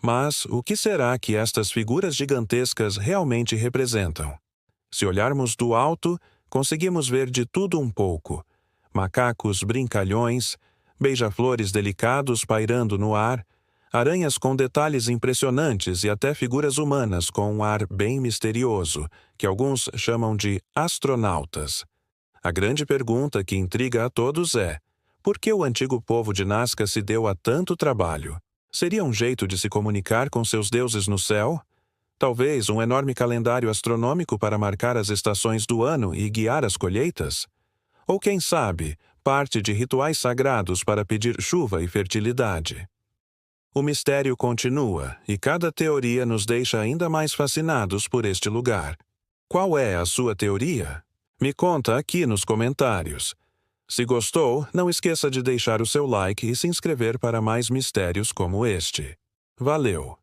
Mas o que será que estas figuras gigantescas realmente representam? Se olharmos do alto, conseguimos ver de tudo um pouco: macacos brincalhões, beija-flores delicados pairando no ar, aranhas com detalhes impressionantes e até figuras humanas com um ar bem misterioso, que alguns chamam de astronautas. A grande pergunta que intriga a todos é: por que o antigo povo de Nazca se deu a tanto trabalho? Seria um jeito de se comunicar com seus deuses no céu? Talvez um enorme calendário astronômico para marcar as estações do ano e guiar as colheitas? Ou quem sabe, parte de rituais sagrados para pedir chuva e fertilidade? O mistério continua e cada teoria nos deixa ainda mais fascinados por este lugar. Qual é a sua teoria? Me conta aqui nos comentários. Se gostou, não esqueça de deixar o seu like e se inscrever para mais mistérios como este. Valeu!